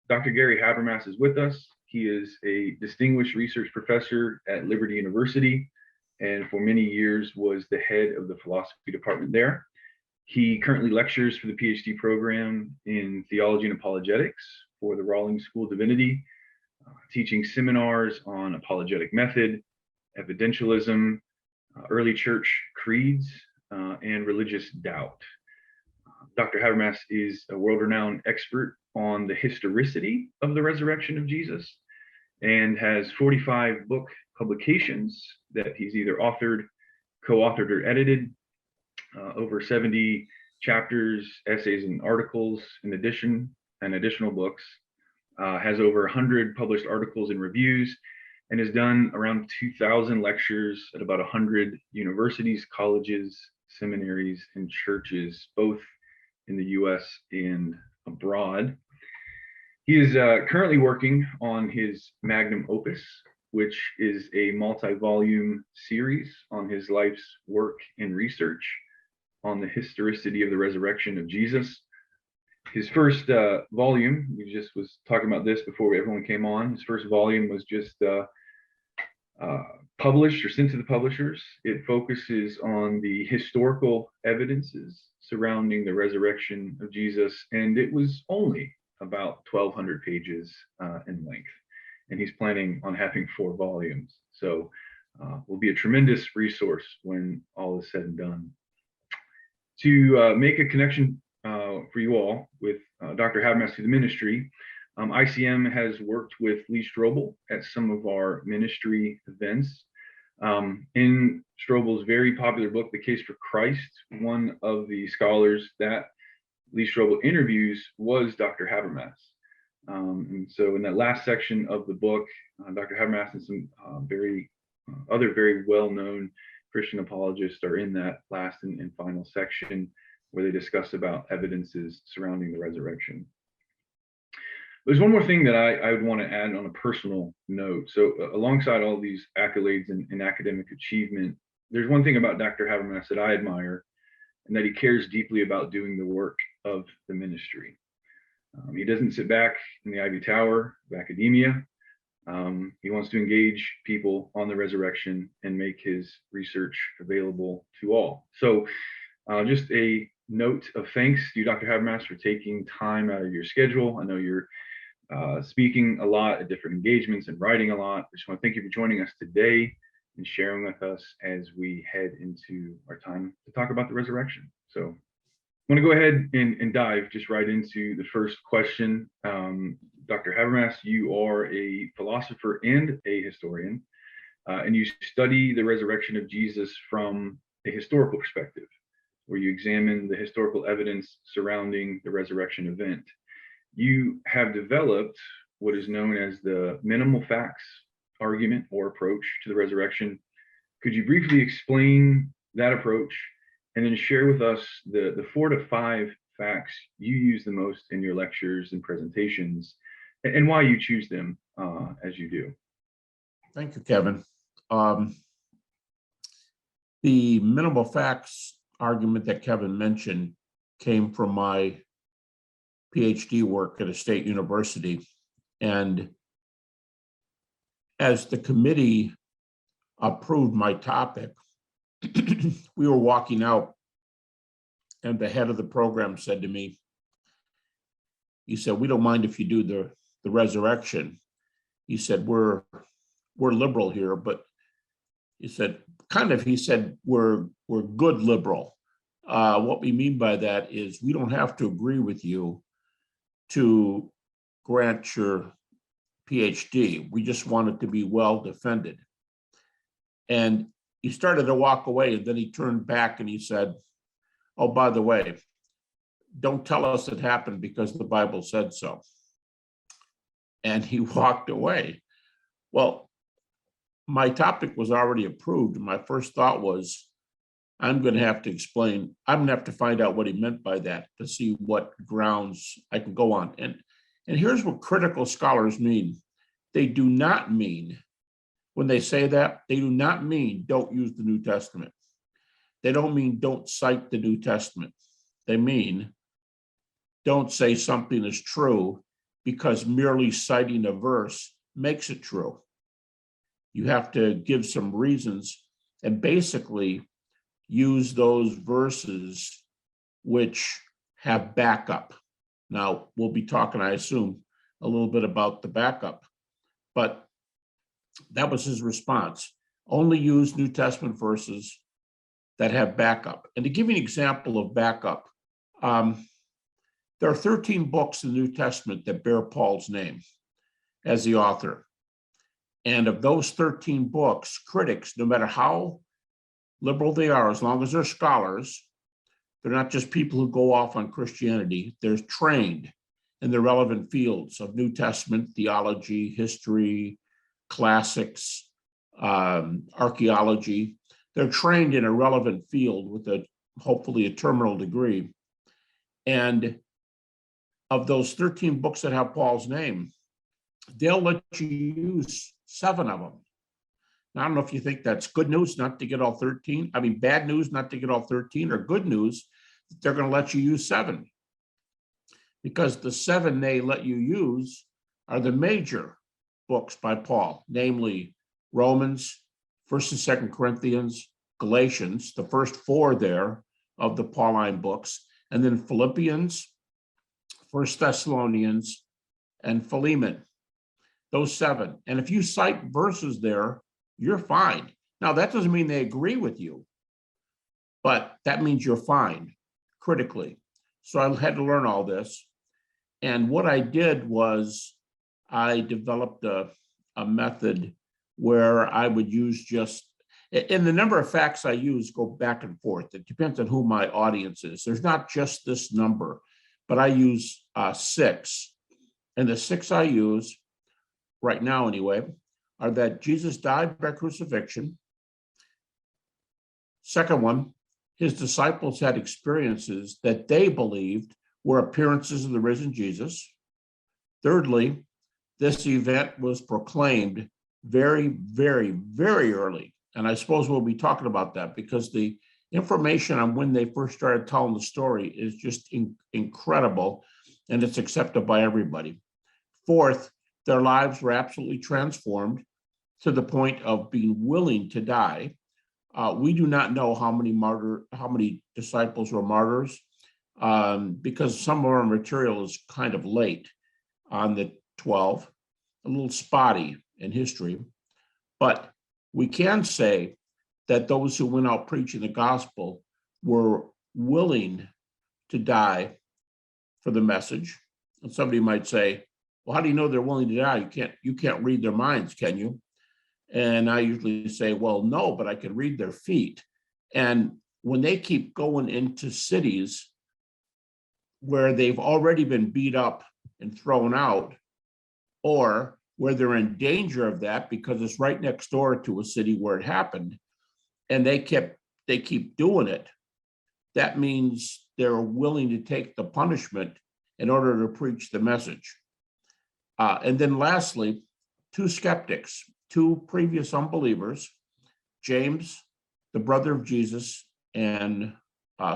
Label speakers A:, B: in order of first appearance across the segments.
A: Dr. Gary Habermas is with us. He is a distinguished research professor at Liberty University, and for many years was the head of the philosophy department there. He currently lectures for the PhD program in theology and apologetics for the Rawlings School of Divinity, teaching seminars on apologetic method, evidentialism, early church creeds, and religious doubt. Dr. Habermas is a world-renowned expert on the historicity of the resurrection of Jesus and has 45 book publications that he's either authored, co-authored, or edited, over 70 chapters, essays, and articles in addition, and additional books, has over 100 published articles and reviews, and has done around 2,000 lectures at about 100 universities, colleges, seminaries, and churches, both in the US and abroad. He is currently working on his magnum opus, which is a multi-volume series on his life's work and research on the historicity of the resurrection of Jesus. His first volume, we just was talking about this before everyone came on, his first volume was just published or sent to the publishers. It focuses on the historical evidences surrounding the resurrection of Jesus, and it was only about 1,200 pages in length. And he's planning on having 4 volumes. So will be a tremendous resource when all is said and done. To make a connection for you all with Dr. Habermas through the ministry, ICM has worked with Lee Strobel at some of our ministry events. In Strobel's very popular book, The Case for Christ, one of the scholars that Lee Strobel interviews was Dr. Habermas. And so in that last section of the book, Dr. Habermas and some other very well-known Christian apologists are in that last and final section where they discuss about evidences surrounding the resurrection. There's one more thing that I would want to add on a personal note. So alongside all these accolades and academic achievement, there's one thing about Dr. Habermas that I admire, and that he cares deeply about doing the work of the ministry. He doesn't sit back in the ivory tower of academia. He wants to engage people on the resurrection and make his research available to all. So just a note of thanks to you, Dr. Habermas, for taking time out of your schedule. I know you're speaking a lot at different engagements and writing a lot. I just want to thank you for joining us today and sharing with us as we head into our time to talk about the resurrection. So I'm going to go ahead and dive just right into the first question. Dr. Habermas, you are a philosopher and a historian, and you study the resurrection of Jesus from a historical perspective, where you examine the historical evidence surrounding the resurrection event. You have developed what is known as the minimal facts argument or approach to the resurrection. Could you briefly explain that approach and then share with us the 4 to 5 facts you use the most in your lectures and presentations, and why you choose them as you do?
B: Thank you, Kevin. The minimal facts argument that Kevin mentioned came from my PhD work at a state university. And as the committee approved my topic, we were walking out, and the head of the program said to me, he said, "We don't mind if you do the resurrection." He said, we're liberal here, but he said, we're good liberal. What we mean by that is we don't have to agree with you to grant your PhD. We just want it to be well defended. And he started to walk away, and then he turned back and he said, "Oh, by the way, don't tell us it happened because the Bible said so." And he walked away. Well, my topic was already approved. And my first thought was, I'm going to have to find out what he meant by that to see what grounds I can go on. And here's what critical scholars mean. They do not mean, when they say that, they do not mean don't use the New Testament. They don't mean don't cite the New Testament. They mean don't say something is true because merely citing a verse makes it true. You have to give some reasons and basically use those verses which have backup. Now, we'll be talking, I assume, a little bit about the backup, but that was his response. Only use New Testament verses that have backup. And to give you an example of backup, there are 13 books in the New Testament that bear Paul's name as the author. And of those 13 books, critics, no matter how liberal they are, as long as they're scholars, they're not just people who go off on Christianity, they're trained in the relevant fields of New Testament theology, history, classics, archaeology. They're trained in a relevant field with hopefully a terminal degree. And of those 13 books that have Paul's name, they'll let you use 7 of them. Now, I don't know if you think that's good news not to get all 13. I mean, bad news not to get all 13, or good news that they're going to let you use 7. Because the 7 they let you use are the major books by Paul, namely Romans, 1st and 2nd Corinthians, Galatians, the first 4 there of the Pauline books, and then Philippians, 1st Thessalonians, and Philemon. Those 7. And if you cite verses there, you're fine. Now, that doesn't mean they agree with you, but that means you're fine critically. So I had to learn all this. And what I did was I developed a method where I would use and the number of facts I use go back and forth. It depends on who my audience is. There's not just this number, but I use 6. And the 6 I use right now anyway are that Jesus died by crucifixion. Second one, his disciples had experiences that they believed were appearances of the risen Jesus. Thirdly, this event was proclaimed very, very, very early. And I suppose we'll be talking about that because the information on when they first started telling the story is just incredible, and it's accepted by everybody. Fourth, their lives were absolutely transformed to the point of being willing to die. We do not know how many disciples were martyrs, because some of our material is kind of late on the 12, a little spotty in history. But we can say that those who went out preaching the gospel were willing to die for the message. And somebody might say, well, how do you know they're willing to die? You can't read their minds, can you? And I usually say, well, no, but I can read their feet. And when they keep going into cities where they've already been beat up and thrown out, or where they're in danger of that because it's right next door to a city where it happened, and they keep doing it, that means they're willing to take the punishment in order to preach the message. And then lastly, 2 skeptics, 2 previous unbelievers, James, the brother of Jesus, and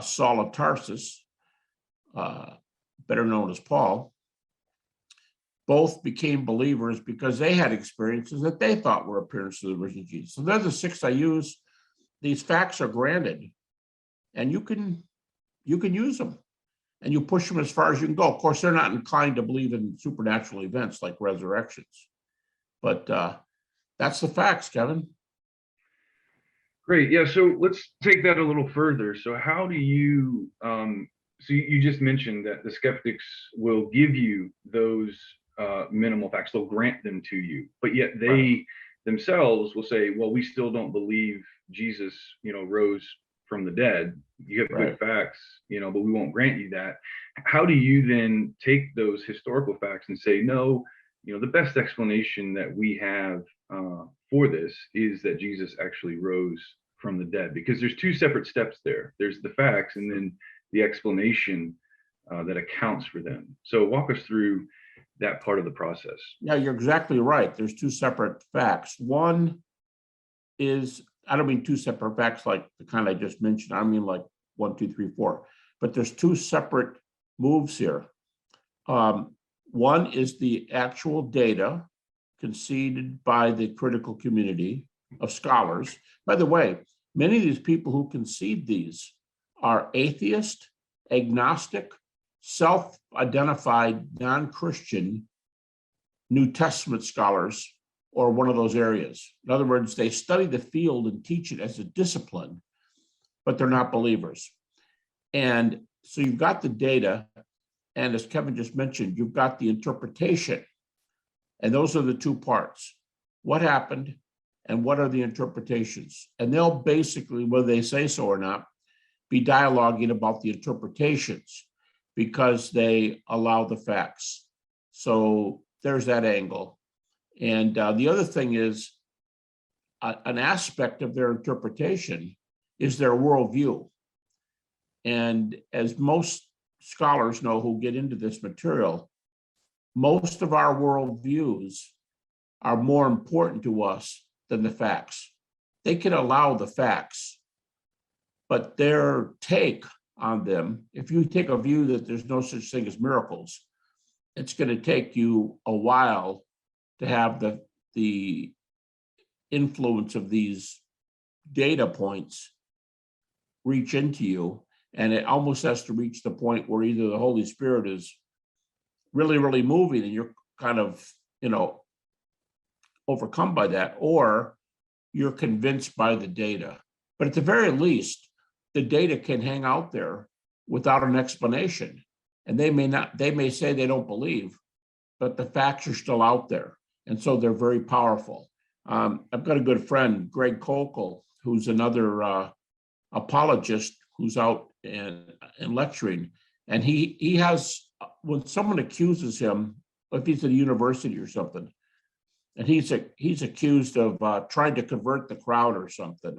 B: Saul of Tarsus, better known as Paul, both became believers because they had experiences that they thought were appearances of the risen Jesus. So they're the 6 I use. These facts are granted, and you can use them, and you push them as far as you can go. Of course, they're not inclined to believe in supernatural events like resurrections, but that's the facts, Kevin.
A: Great. Yeah. So let's take that a little further. So how do you, so you just mentioned that the skeptics will give you those minimal facts, they'll grant them to you, but yet they themselves will say, well, we still don't believe Jesus, rose from the dead. You have good facts, but we won't grant you that. How do you then take those historical facts and say, no, the best explanation that we have for this is that Jesus actually rose from the dead? Because there's 2 separate steps there. There's the facts and then the explanation that accounts for them. So walk us through that part of the process.
B: Yeah, you're exactly right. There's 2 separate facts. One is, I don't mean 2 separate facts like the kind I just mentioned. I mean like 1, 2, 3, 4. But there's 2 separate moves here. One is the actual data conceded by the critical community of scholars. By the way, many of these people who concede these are atheist, agnostic, self-identified, non-Christian New Testament scholars, or one of those areas. In other words, they study the field and teach it as a discipline, but they're not believers. And so you've got the data, and as Kevin just mentioned, you've got the interpretation. And those are the two parts. What happened and what are the interpretations? And they'll basically, whether they say so or not, be dialoguing about the interpretations because they allow the facts. So there's that angle. And the other thing is an aspect of their interpretation is their worldview. And as most scholars know who get into this material, most of our worldviews are more important to us than the facts. They can allow the facts, but their take on them, if you take a view that there's no such thing as miracles, it's going to take you a while to have the influence of these data points reach into you. And it almost has to reach the point where either the Holy Spirit is really, really moving and you're kind of, overcome by that, or you're convinced by the data. But at the very least, the data can hang out there without an explanation. And they may say they don't believe, but the facts are still out there. And so they're very powerful. I've got a good friend, Greg Kokel, who's another apologist who's out and lecturing. And he has, when someone accuses him, if he's at a university or something, and he's accused of trying to convert the crowd or something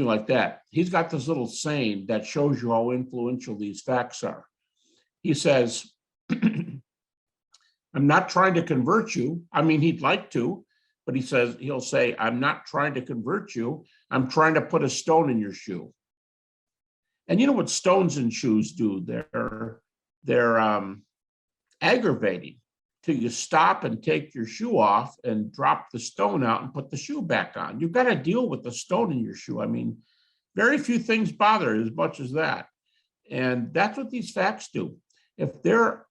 B: like that, he's got this little saying that shows you how influential these facts are. He says, I'm not trying to convert you. I mean, he'd like to, but he'll say, I'm not trying to convert you. I'm trying to put a stone in your shoe. And you know what stones in shoes do? They're aggravating till you stop and take your shoe off and drop the stone out and put the shoe back on. You've got to deal with the stone in your shoe. I mean, very few things bother as much as that. And that's what these facts do. If they're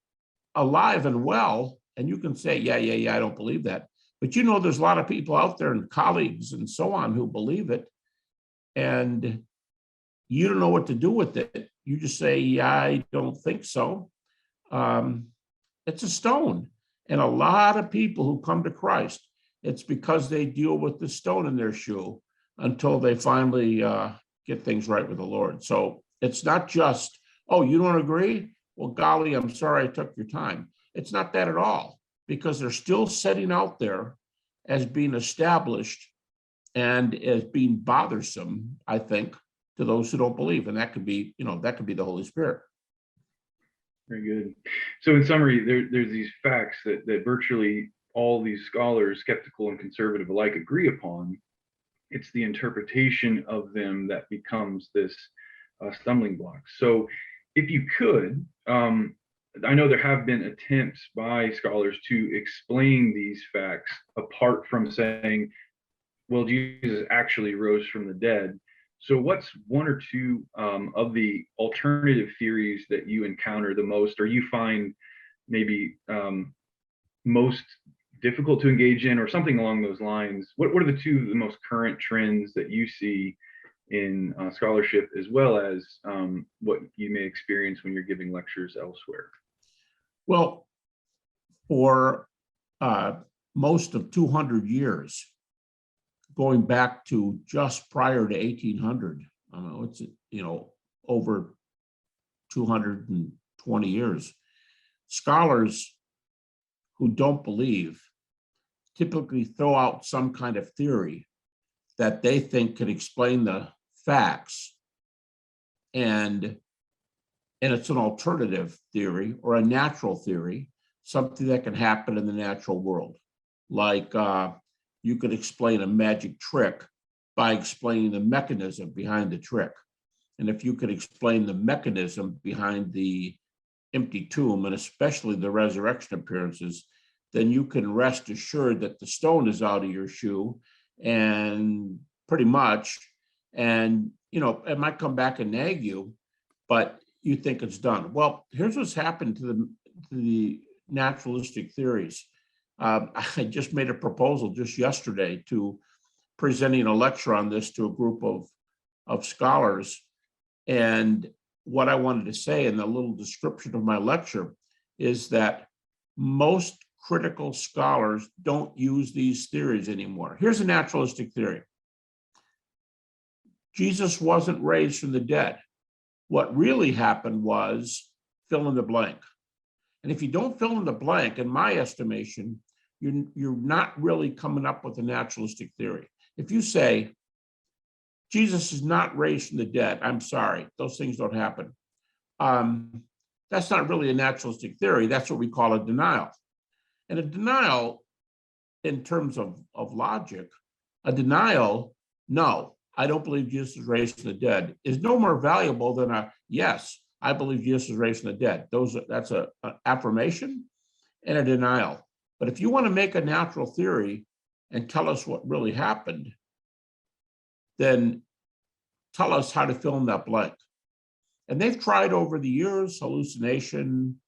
B: alive and well, and you can say, yeah, I don't believe that. But there's a lot of people out there and colleagues and so on who believe it. And you don't know what to do with it. You just say, yeah, I don't think so. It's a stone. And a lot of people who come to Christ, it's because they deal with the stone in their shoe until they finally get things right with the Lord. So it's not just, oh, you don't agree? Well, golly, I'm sorry I took your time. It's not that at all, because they're still setting out there as being established and as being bothersome, I think, to those who don't believe. And that could be, the Holy Spirit.
A: Very good. So in summary, there's these facts that virtually all these scholars, skeptical and conservative alike, agree upon. It's the interpretation of them that becomes this stumbling block. So if you could, I know there have been attempts by scholars to explain these facts apart from saying, well, Jesus actually rose from the dead. So what's one or two of the alternative theories that you encounter the most, or you find maybe most difficult to engage in, or something along those lines? What are the two of the most current trends that you see in scholarship, as well as what you may experience when you're giving lectures elsewhere?
B: Well, for most of 200 years, going back to just prior to 1800, it's over 220 years, scholars who don't believe typically throw out some kind of theory that they think can explain the facts, and it's an alternative theory or a natural theory, something that can happen in the natural world. Like you could explain a magic trick by explaining the mechanism behind the trick. And if you could explain the mechanism behind the empty tomb, and especially the resurrection appearances, then you can rest assured that the stone is out of your shoe, and pretty much, and it might come back and nag you, but you think it's done. Well, here's what's happened to the naturalistic theories. I just made a proposal just yesterday to presenting a lecture on this to a group of scholars. And what I wanted to say in the little description of my lecture is that most critical scholars don't use these theories anymore. Here's a naturalistic theory. Jesus wasn't raised from the dead. What really happened was fill in the blank. And if you don't fill in the blank, in my estimation, you're not really coming up with a naturalistic theory. If you say, Jesus is not raised from the dead, I'm sorry, those things don't happen. That's not really a naturalistic theory. That's what we call a denial. And a denial, in terms of logic, a denial, no, I don't believe Jesus is raised from the dead, is no more valuable than a yes, I believe Jesus is raised from the dead. That's an affirmation and a denial. But if you want to make a natural theory and tell us what really happened, then tell us how to fill in that blank. And they've tried over the years, hallucination,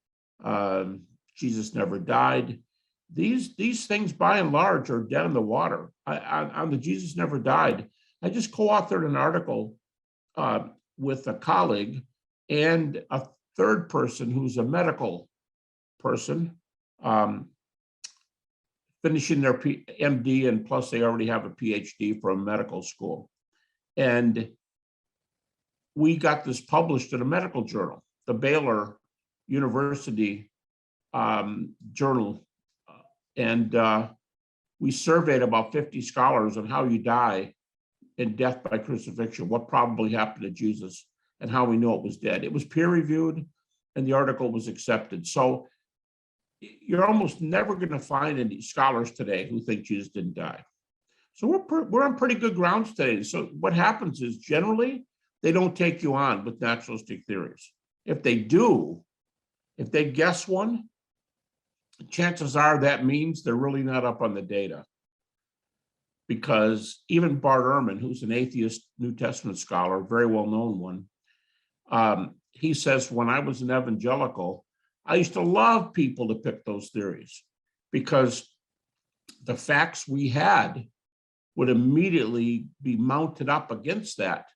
B: Jesus never died. These things, by and large, are dead in the water. On the Jesus never died, I just co-authored an article with a colleague and a third person who's a medical person, finishing their MD, and plus they already have a PhD from medical school. And we got this published in a medical journal, the Baylor University journal. And we surveyed about 50 scholars on how you die in death by crucifixion, what probably happened to Jesus, and how we know it was dead. It was peer reviewed, and the article was accepted. So you're almost never going to find any scholars today who think Jesus didn't die. So we're on pretty good grounds today. So what happens is generally they don't take you on with naturalistic theories. If they do, if they guess one, chances are that means they're really not up on the data. Because even Bart Ehrman, who's an atheist New Testament scholar, very well-known one, he says, when I was an evangelical, I used to love people to pick those theories because the facts we had would immediately be mounted up against that.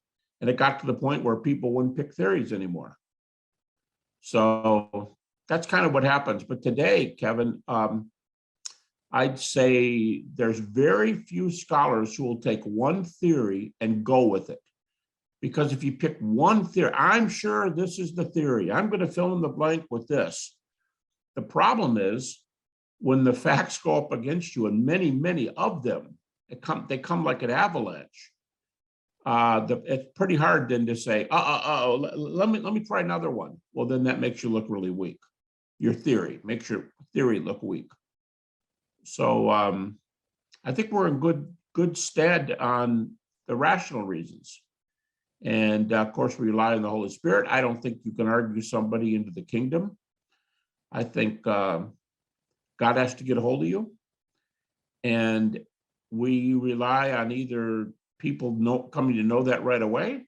B: And it got to the point where people wouldn't pick theories anymore. So that's kind of what happens. But today, Kevin, I'd say there's very few scholars who will take one theory and go with it. Because if you pick one theory, I'm sure this is the theory, I'm going to fill in the blank with this. The problem is when the facts go up against you, and many, many of them, they come like an avalanche. It's pretty hard then to say, let me try another one. Well, then that makes you look really weak. Your theory makes your theory look weak. So I think we're in good stead on the rational reasons. And of course, we rely on the Holy Spirit. I don't think you can argue somebody into the kingdom. I think God has to get a hold of you. And we rely on either people coming to know that right away,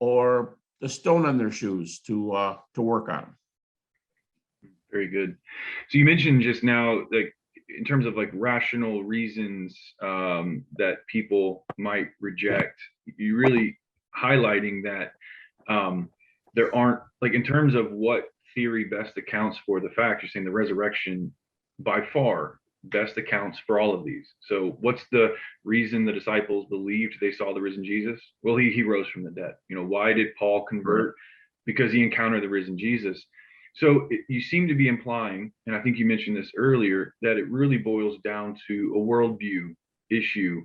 B: or the stone on their shoes to work on.
A: Very good. So you mentioned just now, like in terms of like rational reasons that people might reject, you really highlighting that there aren't, like in terms of what theory best accounts for the fact, you're saying the resurrection by far best accounts for all of these. So what's the reason the disciples believed they saw the risen Jesus? Well, he rose from the dead. Why did Paul convert? Because he encountered the risen Jesus. So you seem to be implying, and I think you mentioned this earlier, that it really boils down to a worldview issue,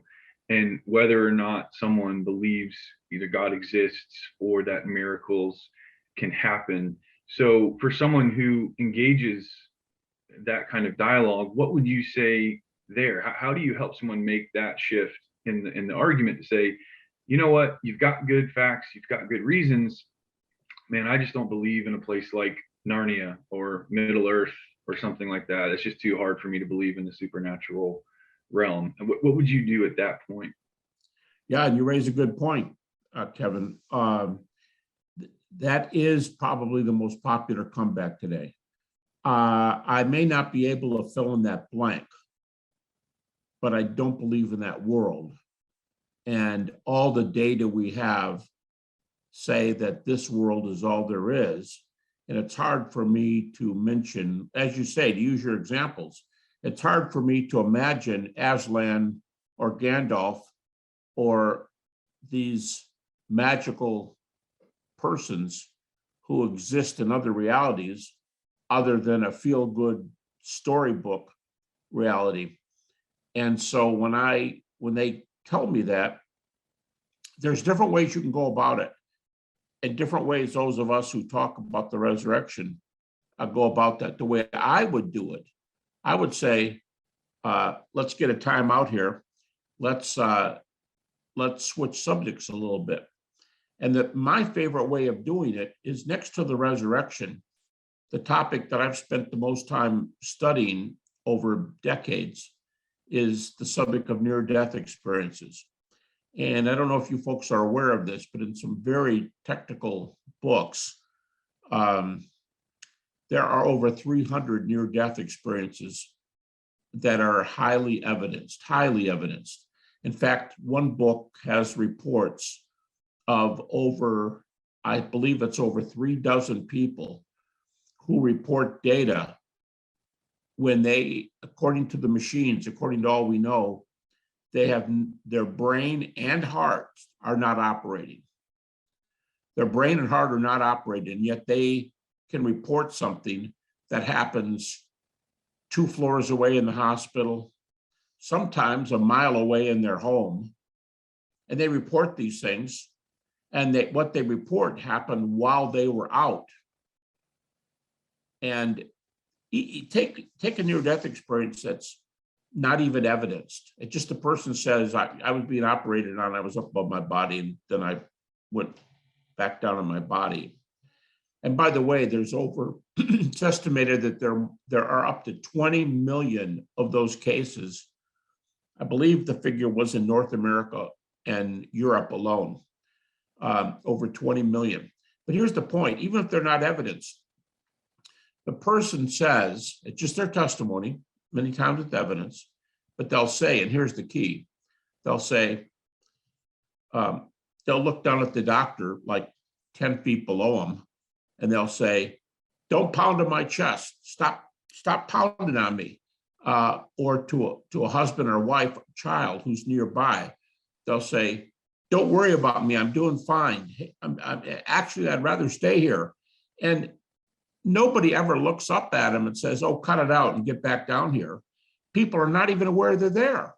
A: and whether or not someone believes either God exists or that miracles can happen. So for someone who engages that kind of dialogue, what would you say there? How do you help someone make that shift in the argument to say, you know what, you've got good facts, you've got good reasons, man, I just don't believe in a place like Narnia or Middle Earth or something like that. It's just too hard for me to believe in the supernatural realm. And what would you do at that point?
B: Yeah, and you raise a good point, Kevin. That is probably the most popular comeback today. I may not be able to fill in that blank, but I don't believe in that world. And all the data we have say that this world is all there is. And it's hard for me to mention, as you say, to use your examples, it's hard for me to imagine Aslan or Gandalf or these magical persons who exist in other realities other than a feel-good storybook reality. And so when they tell me that, there's different ways you can go about it. In different ways, those of us who talk about the resurrection go about that. The way I would do it, I would say, let's get a time out here. Let's switch subjects a little bit. And that my favorite way of doing it is next to the resurrection, the topic that I've spent the most time studying over decades is the subject of near-death experiences. And I don't know if you folks are aware of this, but in some very technical books, there are over 300 near-death experiences that are highly evidenced. In fact, one book has reports of over, I believe it's over 36 people who report data when they, according to the machines, according to all we know, they have their brain and heart are not operating. Their brain and heart are not operating, and yet they can report something that happens 2 floors away in the hospital, sometimes a mile away in their home. And they report these things, and what they report happened while they were out. And take a near-death experience that's not even evidenced. It's just the person says, I was being operated on, I was up above my body, and then I went back down on my body. And by the way, there's it's estimated that there are up to 20 million of those cases. I believe the figure was in North America and Europe alone, over 20 million. But here's the point, even if they're not evidenced, the person says, it's just their testimony, many times it's evidence, but they'll say, and here's the key, they'll say, they'll look down at the doctor like 10 feet below them, and they'll say, don't pound on my chest, stop pounding on me. Or to a husband or wife, child who's nearby, they'll say, don't worry about me, I'm doing fine. Actually, I'd rather stay here. And nobody ever looks up at them and says, oh, cut it out and get back down here. People are not even aware they're there.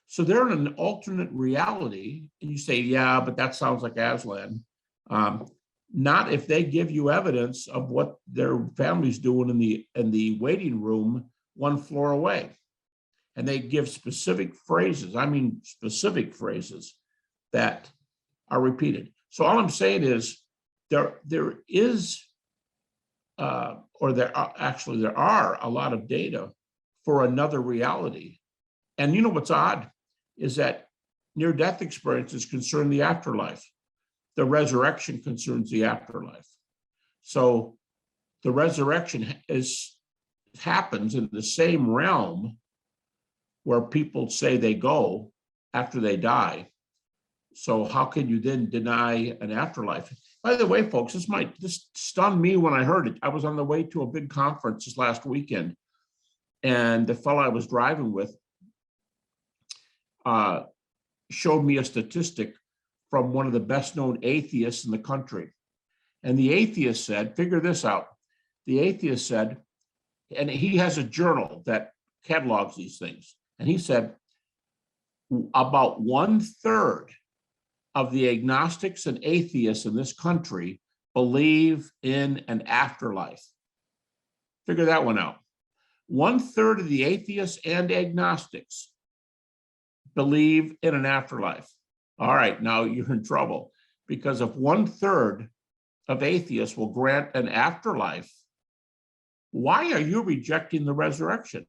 B: So they're in an alternate reality. And you say, yeah, but that sounds like Aslan. Not if they give you evidence of what their family's doing in the waiting room 1 floor away. And they give specific phrases, specific phrases that are repeated. So all I'm saying is there are a lot of data for another reality. And you know what's odd is that near-death experiences concern the afterlife. The resurrection concerns the afterlife. So the resurrection happens in the same realm where people say they go after they die. So how can you then deny an afterlife? By the way, folks, this stunned me when I heard it. I was on the way to a big conference this last weekend, and the fellow I was driving with showed me a statistic from one of the best known atheists in the country. And the atheist said, figure this out. The atheist said, and he has a journal that catalogs these things. And he said, about 1/3 of the agnostics and atheists in this country believe in an afterlife. Figure that one out. 1/3 of the atheists and agnostics believe in an afterlife. All right, now you're in trouble, because if 1/3 of atheists will grant an afterlife, why are you rejecting the resurrection?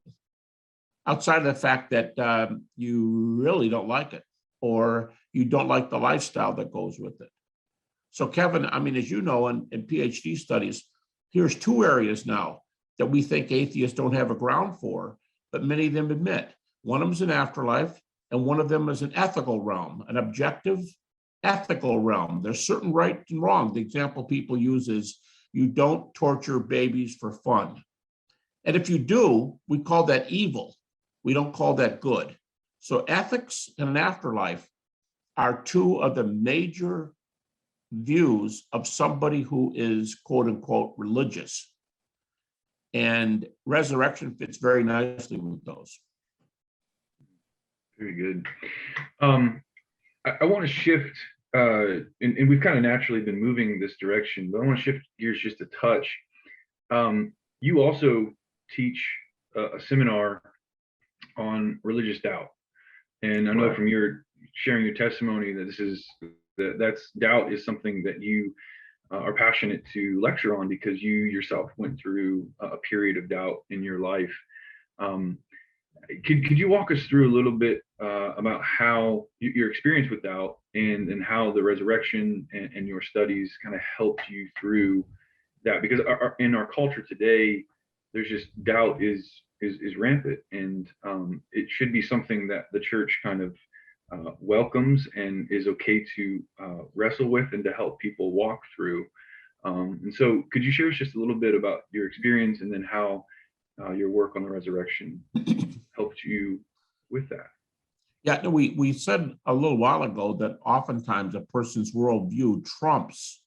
B: Outside of the fact that you really don't like it, or you don't like the lifestyle that goes with it. So Kevin, I mean, as you know, in PhD studies, here's two areas now that we think atheists don't have a ground for, but many of them admit. One of them is an afterlife, and one of them is an ethical realm, an objective ethical realm. There's certain right and wrong. The example people use is you don't torture babies for fun. And if you do, we call that evil. We don't call that good. So ethics and an afterlife are two of the major views of somebody who is quote unquote religious. And resurrection fits very nicely with those.
A: Very good. I want to shift, and we've kind of naturally been moving this direction, but I want to shift gears just a touch. You also teach a seminar on religious doubt, and I know from your sharing your testimony that that's doubt is something that you are passionate to lecture on because you yourself went through a period of doubt in your life. Could you walk us through a little bit about how your experience with doubt and how the resurrection and your studies kind of helped you through that? Because in our culture today, there's just doubt is rampant, and it should be something that the church kind of welcomes and is okay to wrestle with and to help people walk through. And so could you share us just a little bit about your experience and then how your work on the resurrection helped you with that? Yeah,
B: we said a little while ago that oftentimes a person's worldview trumps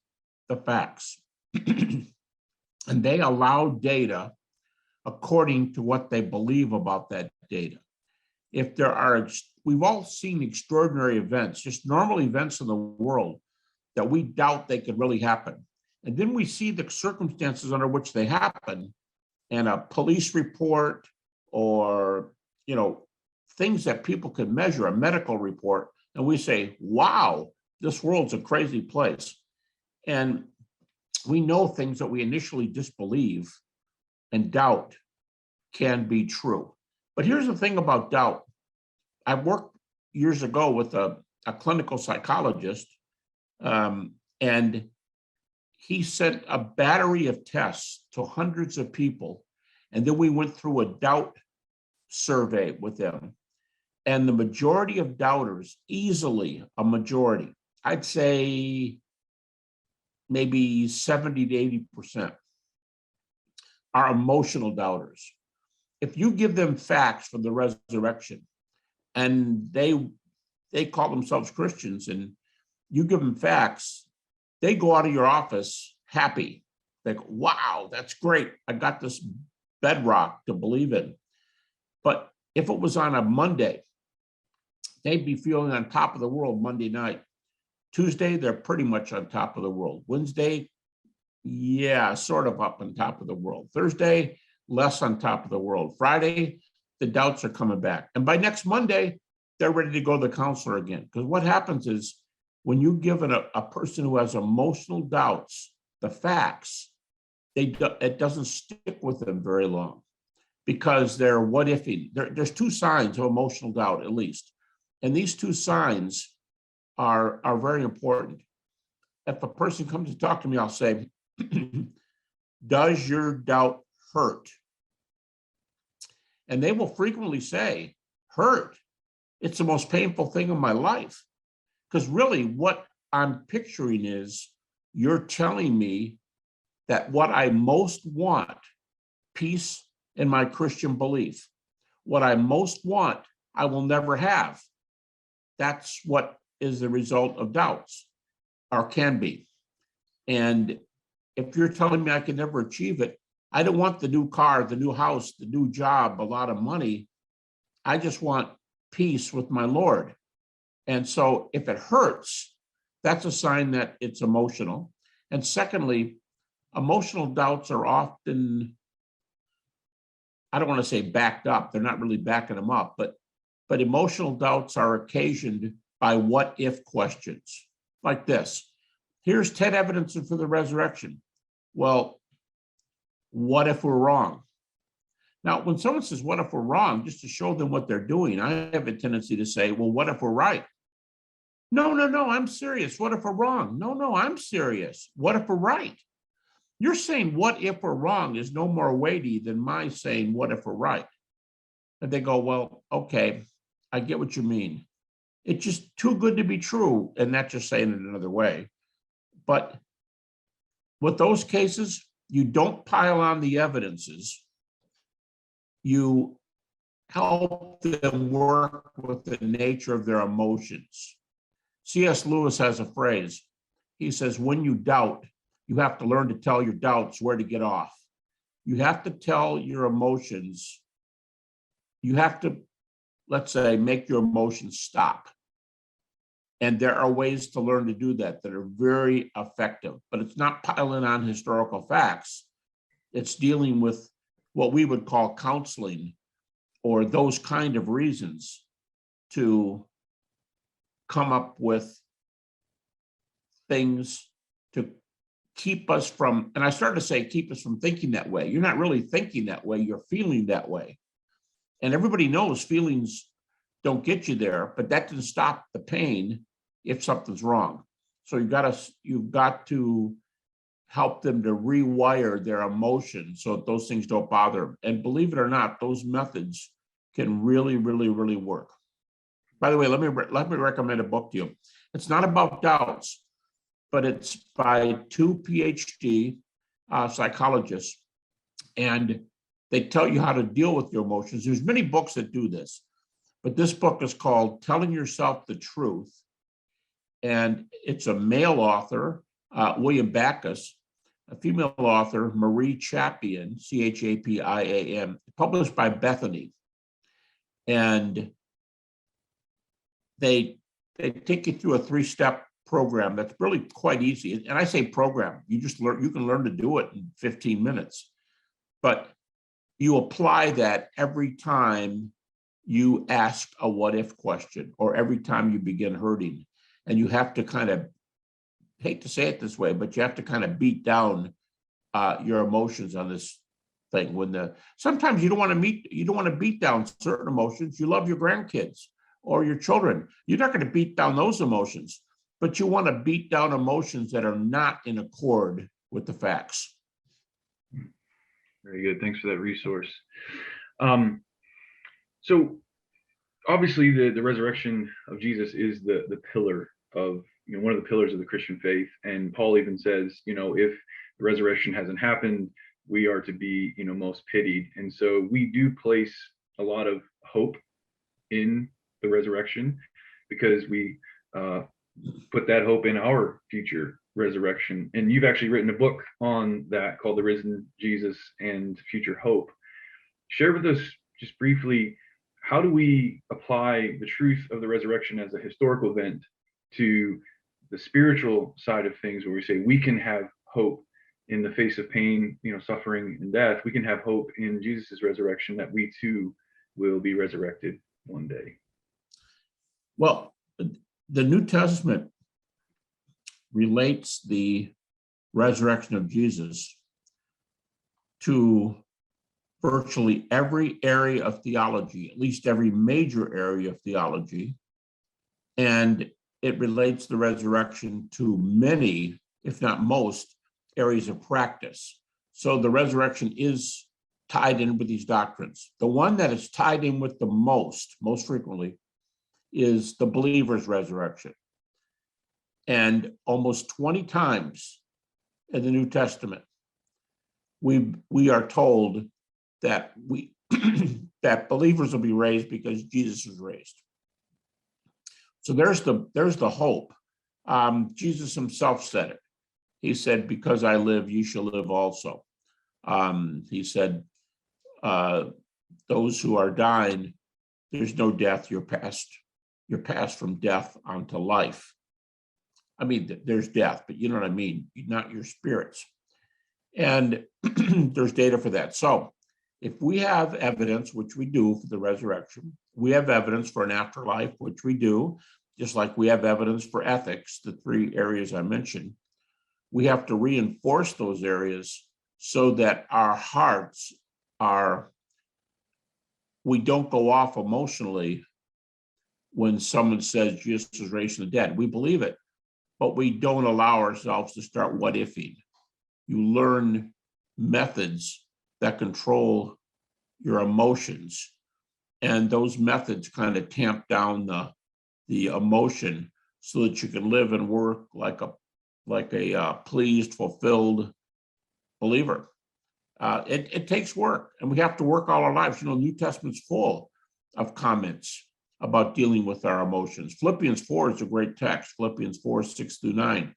B: the facts. And they allow data according to what they believe about that data. If there are, we've all seen extraordinary events, just normal events in the world that we doubt they could really happen. And then we see the circumstances under which they happen, and a police report or, things that people can measure, a medical report, and we say, wow, this world's a crazy place. And we know things that we initially disbelieve and doubt can be true. But here's the thing about doubt. I worked years ago with a clinical psychologist, and he sent a battery of tests to hundreds of people. And then we went through a doubt survey with them. And the majority of doubters, easily a majority, I'd say maybe 70 to 80%, are emotional doubters. If you give them facts for the resurrection, and they call themselves Christians, and you give them facts, they go out of your office happy. Like, wow, that's great. I got this bedrock to believe in. But if it was on a Monday, they'd be feeling on top of the world Monday night. Tuesday, they're pretty much on top of the world. Wednesday, yeah, sort of up on top of the world. Thursday, less on top of the world. Friday, the doubts are coming back. And by next Monday, they're ready to go to the counselor again. Because what happens is when you give a person who has emotional doubts the facts, it doesn't stick with them very long, because they're what ifing. There's two signs of emotional doubt, at least. And these two signs are very important. If a person comes to talk to me, I'll say, does your doubt hurt? And they will frequently say, hurt. It's the most painful thing in my life. Because really what I'm picturing is you're telling me that what I most want, peace in my Christian belief, what I most want, I will never have. That's what is the result of doubts, or can be. And if you're telling me I can never achieve it, I don't want the new car, the new house, the new job, a lot of money. I just want peace with my Lord. And so if it hurts, that's a sign that it's emotional. And secondly, emotional doubts are often, I don't want to say backed up, they're not really backing them up, but emotional doubts are occasioned by what if questions like this. here's 10 evidences for the resurrection. Well, what if we're wrong? Now, when someone says, what if we're wrong, just to show them what they're doing, I have a tendency to say, well, what if we're right? No, I'm serious. What if we're wrong? No, I'm serious. What if we're right? Your saying, what if we're wrong, is no more weighty than my saying, what if we're right? And they go, well, okay, I get what you mean. It's just too good to be true. And that's just saying it another way. But with those cases, you don't pile on the evidences. You help them work with the nature of their emotions. C.S. Lewis has a phrase. He says, when you doubt, you have to learn to tell your doubts where to get off. You have to tell your emotions. You have to, let's say, make your emotions stop. And there are ways to learn to do that are very effective, but it's not piling on historical facts. It's dealing with what we would call counseling, or those kind of reasons to come up with things to keep us from, and I started to say, keep us from thinking that way. You're not really thinking that way, you're feeling that way. And everybody knows feelings don't get you there, but that doesn't stop the pain if something's wrong. So you've got to help them to rewire their emotions so that those things don't bother them. And believe it or not, those methods can really, really, really work. By the way, let me recommend a book to you. It's not about doubts, but it's by two PhD psychologists, and they tell you how to deal with your emotions. There's many books that do this, but this book is called Telling Yourself the Truth, and it's a male author, William Backus, a female author, Marie Chapian, Chapiam, published by Bethany. And they take you through a 3-step program that's really quite easy. And I say program, you can learn to do it in 15 minutes. But you apply that every time you ask a what if question, or every time you begin hurting. And you have to kind of, hate to say it this way, but you have to kind of beat down your emotions on this thing. Sometimes you don't want to beat down certain emotions. You love your grandkids or your children. You're not going to beat down those emotions, but you want to beat down emotions that are not in accord with the facts.
A: Very good. Thanks for that resource. So obviously the resurrection of Jesus is the pillar of, one of the pillars of the Christian faith. And Paul even says, if the resurrection hasn't happened, we are to be, most pitied. And so we do place a lot of hope in the resurrection, because we put that hope in our future resurrection. And you've actually written a book on that called The Risen Jesus and Future Hope. Share with us just briefly, how do we apply the truth of the resurrection as a historical event to the spiritual side of things, where we say we can have hope in the face of pain, suffering and death? We can have hope in Jesus's resurrection, that we too will be resurrected one day.
B: Well, the New Testament relates the resurrection of Jesus to virtually every area of theology, at least every major area of theology. And it relates the resurrection to many, if not most, areas of practice. So the resurrection is tied in with these doctrines. The one that is tied in with the most frequently, is the believer's resurrection. And almost 20 times in the New Testament, we are told that that believers will be raised because Jesus was raised. So there's the hope. Jesus himself said it. He said, because I live, you shall live also. He said, those who are dying, there's no death, you're passed from death onto life. I mean, there's death, but you know what I mean, not your spirits. And there's data for that. So if we have evidence, which we do for the resurrection, we have evidence for an afterlife, which we do, just like we have evidence for ethics, the 3 areas I mentioned. we have to reinforce those areas so that our hearts we don't go off emotionally when someone says Jesus was raised from the dead. We believe it, but we don't allow ourselves to start what ifing. You learn methods that control your emotions, and those methods kind of tamp down the emotion so that you can live and work like a pleased, fulfilled believer. It takes work, and we have to work all our lives. New Testament's full of comments about dealing with our emotions. Philippians 4 is a great text. Philippians 4, 6-9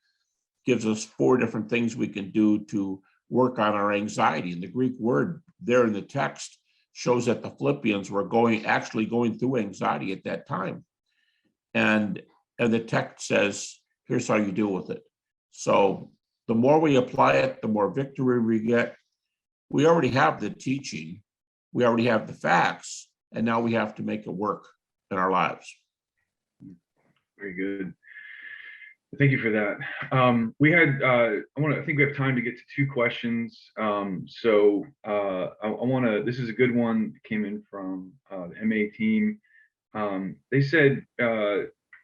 B: gives us 4 different things we can do to work on our anxiety. And the Greek word there in the text shows that the Philippians were actually going through anxiety at that time. And the text says, here's how you deal with it. So the more we apply it, the more victory we get. We already have the teaching, we already have the facts, and now we have to make it work in our lives.
A: Very good. Thank you for that. I think we have time to get to 2 questions. This is a good one that came in from the MA team. They said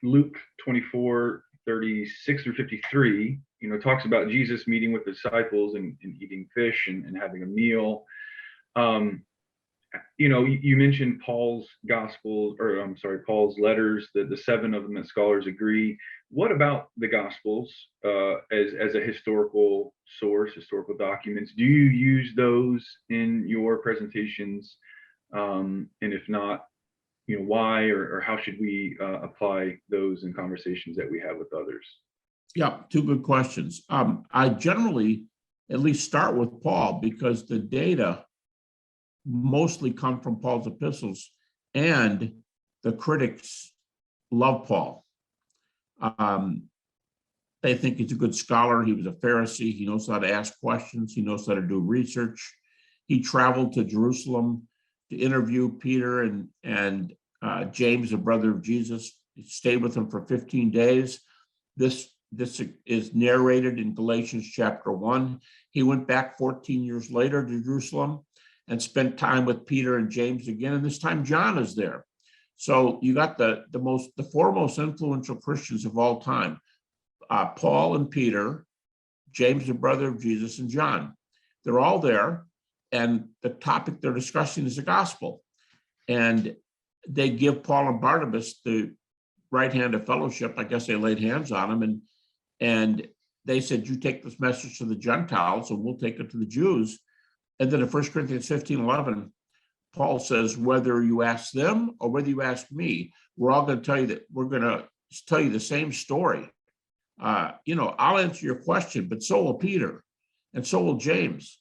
A: Luke 24:36-53, talks about Jesus meeting with the disciples and eating fish and having a meal. You mentioned Paul's Paul's letters, the 7 of them that scholars agree. What about the Gospels as a historical source, historical documents? Do you use those in your presentations? And if not, why or how should we apply those in conversations that we have with others?
B: Yeah, 2 good questions. I generally at least start with Paul because the data mostly come from Paul's epistles, and the critics love Paul. They think he's a good scholar. He was a Pharisee. He knows how to ask questions. He knows how to do research. He traveled to Jerusalem to interview Peter and James, the brother of Jesus. He stayed with him for 15 days. This is narrated in Galatians chapter 1. He went back 14 years later to Jerusalem and spent time with Peter and James again. And this time John is there. So you got the 4 most influential Christians of all time, Paul and Peter, James, the brother of Jesus, and John. They're all there. And the topic they're discussing is the gospel. And they give Paul and Barnabas the right hand of fellowship. I guess they laid hands on them. And they said, you take this message to the Gentiles and we'll take it to the Jews. And then in 1 Corinthians 15:11, Paul says, whether you ask them or whether you ask me, we're all going to tell you that we're going to tell you the same story. I'll answer your question, but so will Peter and so will James.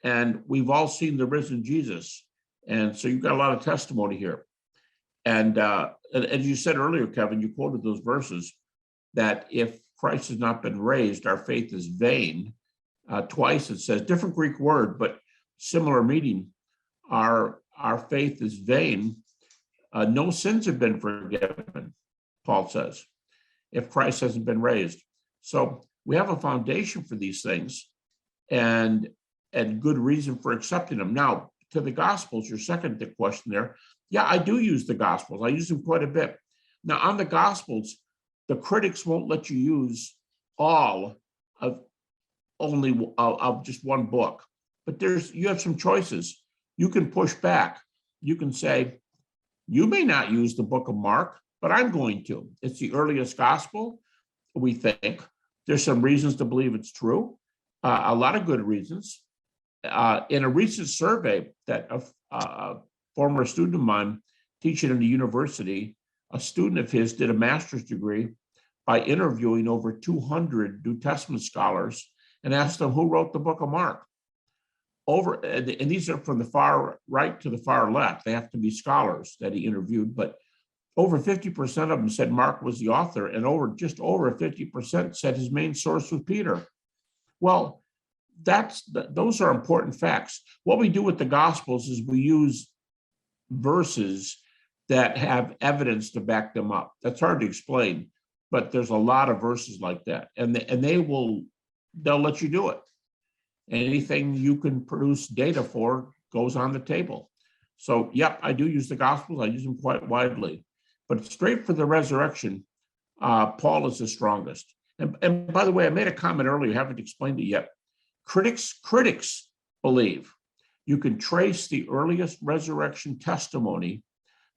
B: And we've all seen the risen Jesus. And so you've got a lot of testimony here. And as you said earlier, Kevin, you quoted those verses that if Christ has not been raised, our faith is vain. Twice it says, different Greek word, but similar meaning. Our faith is vain. No sins have been forgiven, Paul says, if Christ hasn't been raised. So we have a foundation for these things and good reason for accepting them. Now, to the Gospels, your second question there. Yeah, I do use the Gospels. I use them quite a bit. Now, on the Gospels, the critics won't let you use all of just one book. But you have some choices. You can push back. You can say, you may not use the book of Mark, but I'm going to. It's the earliest gospel, we think. There's some reasons to believe it's true, a lot of good reasons. In a recent survey that a former student of mine teaching in the university, a student of his did a master's degree by interviewing over 200 New Testament scholars and asked them who wrote the book of Mark. And these are from the far right to the far left. They have to be scholars that he interviewed, but over 50% of them said Mark was the author, and just over 50% said his main source was Peter. Well, those are important facts. What we do with the Gospels is we use verses that have evidence to back them up. That's hard to explain, but there's a lot of verses like that, and they will they'll let you do it. Anything you can produce data for goes on the table. So, yep, I do use the Gospels. I use them quite widely. But straight for the resurrection, Paul is the strongest. And by the way, I made a comment earlier, haven't explained it yet. Critics believe you can trace the earliest resurrection testimony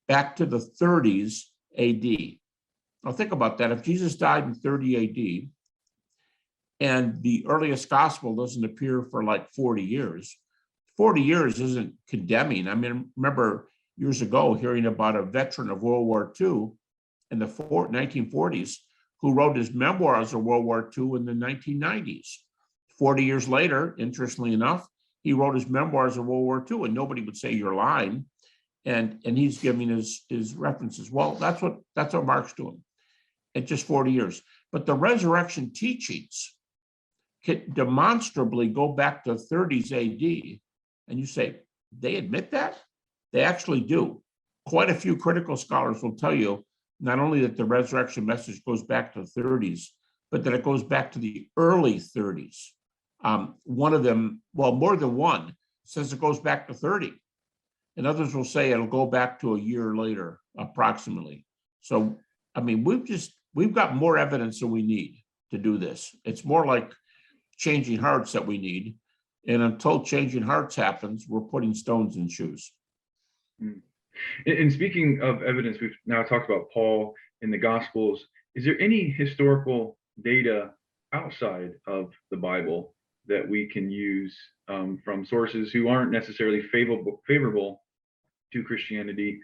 B: back to the 30s AD. Now think about that. If Jesus died in 30 AD and the earliest gospel doesn't appear for like 40 years, 40 years isn't condemning. I mean, remember years ago hearing about a veteran of World War II in the 1940s who wrote his memoirs of World War II in the 1990s. 40 years later, interestingly enough, he wrote his memoirs of World War II, and nobody would say you're lying. And he's giving his references. Well, that's what Mark's doing. It's just 40 years. But the resurrection teachings can demonstrably go back to 30s AD. And you say, they admit that? They actually do. Quite a few critical scholars will tell you not only that the resurrection message goes back to the 30s, but that it goes back to the early 30s. One of them, well, more than one, says it goes back to 30. And others will say it'll go back to a year later, approximately. So, I mean, we've got more evidence than we need to do this. It's more like changing hearts that we need. And until changing hearts happens, we're putting stones in shoes.
A: And speaking of evidence, we've now talked about Paul in the Gospels. Is there any historical data outside of the Bible that we can use from sources who aren't necessarily favorable to Christianity?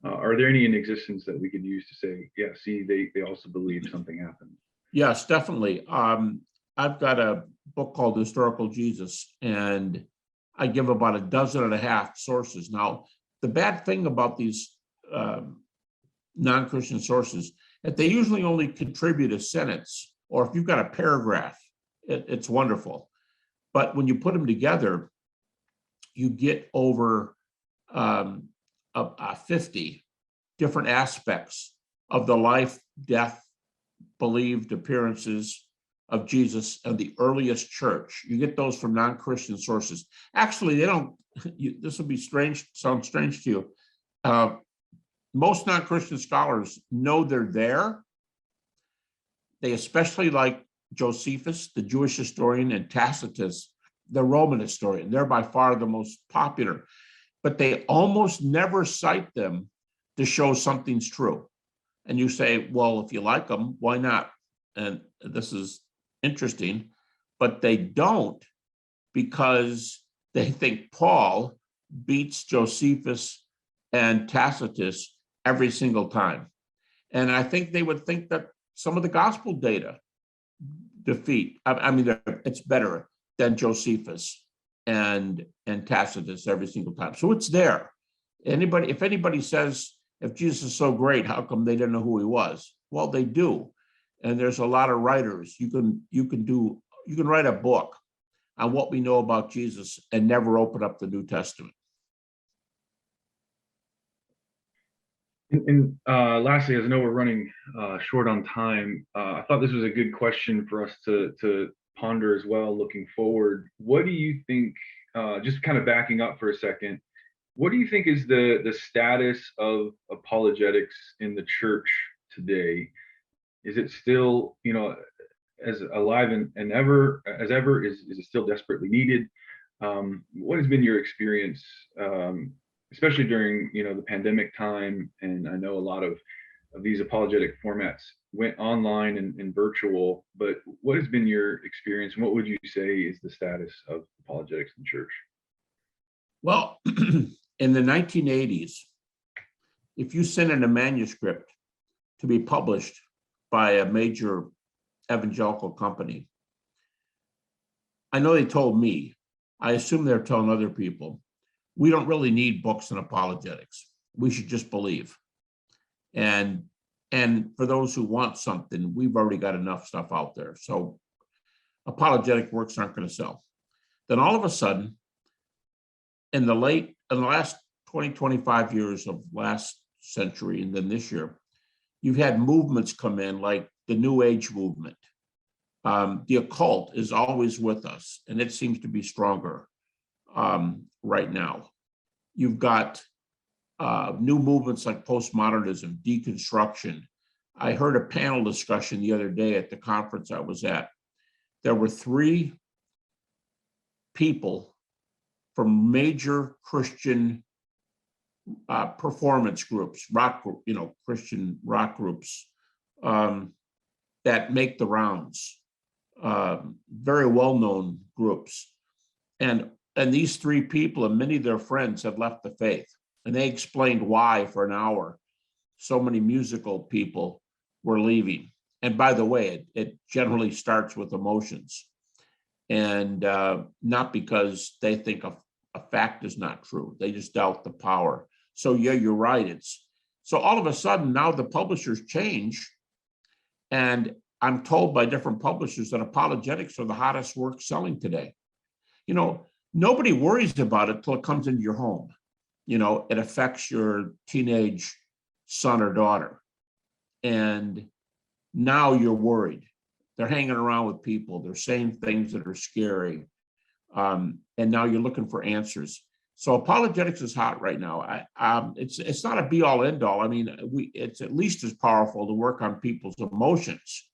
A: Are there any in existence that we could use to say, yeah, see, they also believe something happened?
B: Yes, definitely. I've got a book called Historical Jesus, and I give about a dozen and a half sources. Now, the bad thing about these non-Christian sources, that they usually only contribute a sentence, or if you've got a paragraph, it's wonderful. But when you put them together, you get over 50 different aspects of the life, death, believed appearances of Jesus and the earliest church. You get those from non-Christian sources. Actually, they don't, this will be strange, sound strange to you. Most non-Christian scholars know they're there. They especially like Josephus, the Jewish historian, and Tacitus, the Roman historian. They're by far the most popular, but they almost never cite them to show something's true. And you say, well, if you like them, why not? And this is interesting, but they don't, because they think Paul beats Josephus and Tacitus every single time. And I think they would think that some of the gospel data it's better than Josephus and Tacitus every single time. So it's there. If anybody says, if Jesus is so great, how come they didn't know who he was? Well, they do. And there's a lot of writers. You can write a book on what we know about Jesus and never open up the New Testament.
A: And lastly, as I know we're running short on time, I thought this was a good question for us to ponder as well looking forward. What do you think, just kind of backing up for a second, what do you think is the status of apologetics in the church today? Is it still, as alive and ever as ever? Is it still desperately needed? What has been your experience, especially during the pandemic time? And I know a lot of these apologetic formats went online and virtual, but what has been your experience, and what would you say is the status of apologetics in church?
B: Well, in the 1980s, if you sent in a manuscript to be published by a major evangelical company, I know they told me, I assume they're telling other people, we don't really need books on apologetics. We should just believe. And for those who want something, we've already got enough stuff out there. So apologetic works aren't going to sell. Then all of a sudden, in the last 20, 25 years of last century, and then this year, you've had movements come in like the New Age movement, The occult is always with us, and it seems to be stronger right now. You've got new movements like postmodernism, deconstruction. I heard a panel discussion the other day at the conference I was at. There were 3 people from major Christian performance groups, Christian rock groups that make the rounds, very well-known groups. And these 3 people and many of their friends had left the faith. And they explained why for an hour so many musical people were leaving. And by the way, it generally starts with emotions, and not because they think a fact is not true. They just doubt the power. So yeah, you're right. So all of a sudden now the publishers change, and I'm told by different publishers that apologetics are the hottest work selling today. Nobody worries about it till it comes into your home. It affects your teenage son or daughter. And now you're worried. They're hanging around with people. They're saying things that are scary. And now you're looking for answers. So apologetics is hot right now. It's not a be all end all. I mean, it's at least as powerful to work on people's emotions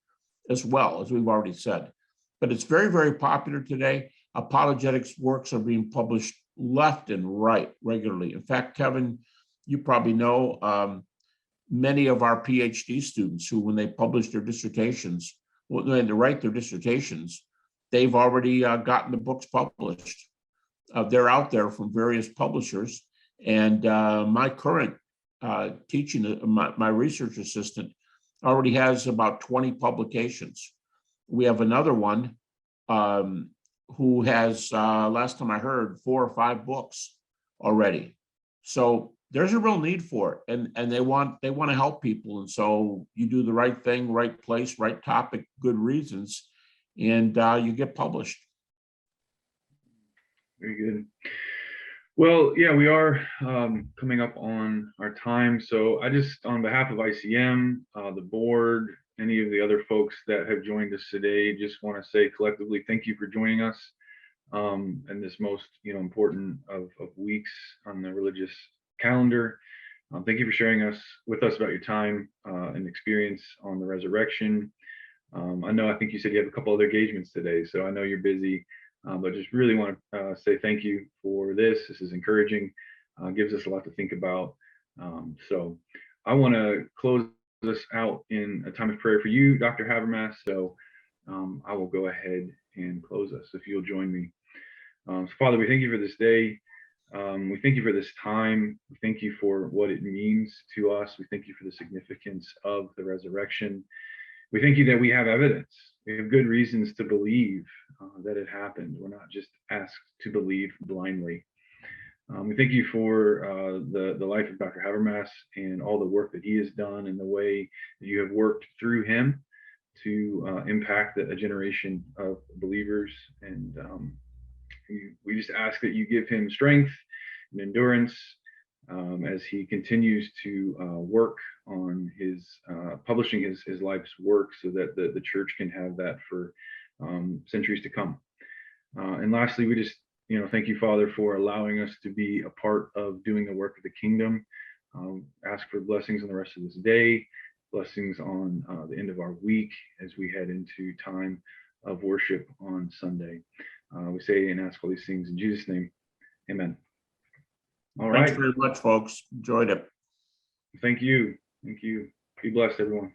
B: as well, as we've already said. But it's very, very popular today. Apologetics works are being published left and right regularly. In fact, Kevin, you probably know many of our PhD students who, when they publish their dissertations, when they write their dissertations, they've already gotten the books published. They're out there from various publishers. And my current teaching, my research assistant already has about 20 publications. We have another one who has, last time I heard, 4 or 5 books already. So there's a real need for it, and they want to help people. And so you do the right thing, right place, right topic, good reasons, and you get published.
A: Very good. Well, yeah, we are coming up on our time. So I just, on behalf of ICM, the board, any of the other folks that have joined us today, just want to say collectively, thank you for joining us in this most important of weeks on the religious calendar. Thank you for sharing with us about your time and experience on the resurrection. I think you said you have a couple other engagements today, so I know you're busy, but just really want to say thank you for this. This is encouraging, gives us a lot to think about. So I want to close us out in a time of prayer for you, Dr. Habermas. So I will go ahead and close us if you'll join me. So Father, we thank you for this day. We thank you for this time. We thank you for what it means to us. We thank you for the significance of the resurrection. We thank you that we have evidence. We have good reasons to believe that it happened. We're not just asked to believe blindly. We thank you for the life of Dr. Habermas and all the work that he has done and the way that you have worked through him to impact a generation of believers. And we just ask that you give him strength and endurance as he continues to work on his publishing his life's work, so that the church can have that for centuries to come. And lastly, we just thank you, Father, for allowing us to be a part of doing the work of the kingdom. Ask for blessings on the rest of this day, blessings on the end of our week as we head into time of worship on Sunday. We say and ask all these things in Jesus' name. Amen. All right.
B: Thanks very much, folks. Enjoyed it.
A: Thank you. Thank you. Be blessed, everyone.